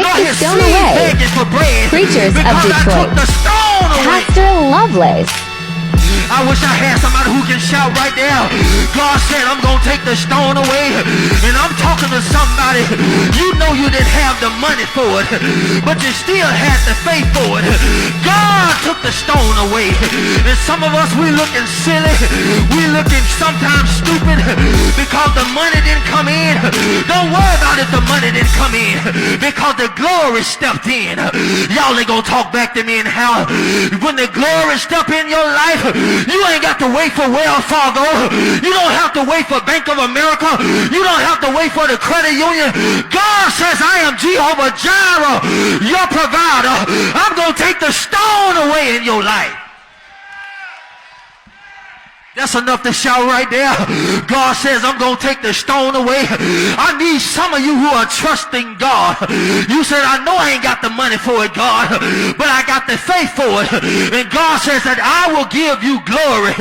take the stone away. Preachers of Detroit, Pastor Lovelace. I wish I had somebody who can shout right there. God said, I'm going to take the stone away. And I'm talking to somebody. You know you didn't have the money for it, but you still had the faith for it. God took the stone away. And some of us, we looking silly. We looking sometimes stupid because the money didn't come in. Don't worry about if the money didn't come in, because the glory stepped in. Y'all ain't going to talk back to me in hell. When the glory step in your life, you ain't got to wait for Wells Fargo. You don't have to wait for Bank of America. You don't have to wait for the credit union. God says, I am Jehovah Jireh, your provider. I'm going to take the stone away in your life. That's enough to shout right there. God says, I'm going to take the stone away. I need some of you who are trusting God. You said, I know I ain't got the money for it, God, but I got the faith for it. And God says that I will give you glory.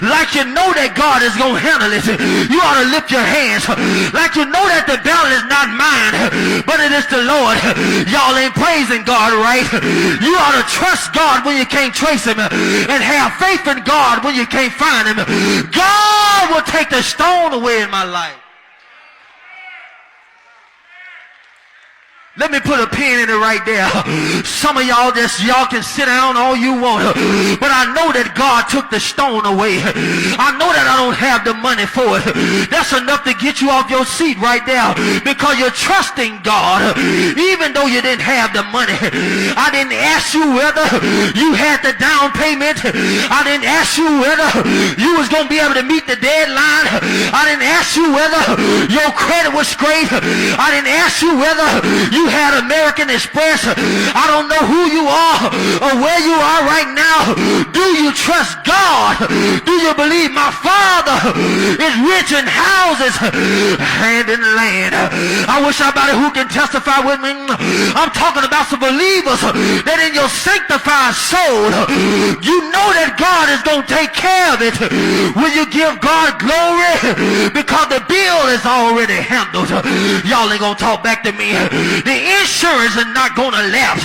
Like you know that God is going to handle it. You ought to lift your hands. Like you know that the battle is not mine, but it is the Lord. Y'all ain't praising God, right? You ought to trust God when you can't trace him, and have faith in God when you can't find him. God will take the stone away in my life. Let me put a pin in it right there. Some of y'all can sit down all you want, but I know that God took the stone away. I know that I don't have the money for it. That's enough to get you off your seat right there, because you're trusting God even though you didn't have the money. I didn't ask you whether you had the down payment. I didn't ask you whether you was going to be able to meet the deadline. I didn't ask you whether your credit was great. I didn't ask you whether you had American Express. I don't know who you are or where you are right now. Do you trust God? Do you believe my Father is rich in houses and in land? I wish somebody who can testify with me. I'm talking about some believers that in your sanctified soul, you know that God is going to take care of it when you give God glory, because the bill is already handled. Y'all ain't going to talk back to me. The insurance is not going to lapse.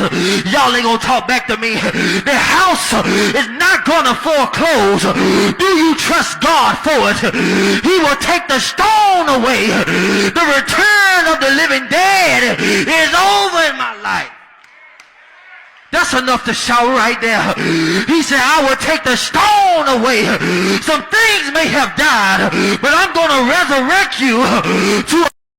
Y'all ain't going to talk back to me. The house is not going to foreclose. Do you trust God for it? He will take the stone away. The return of the living dead is over in my life. That's enough to shout right there. He said, I will take the stone away. Some things may have died, but I'm going to resurrect you to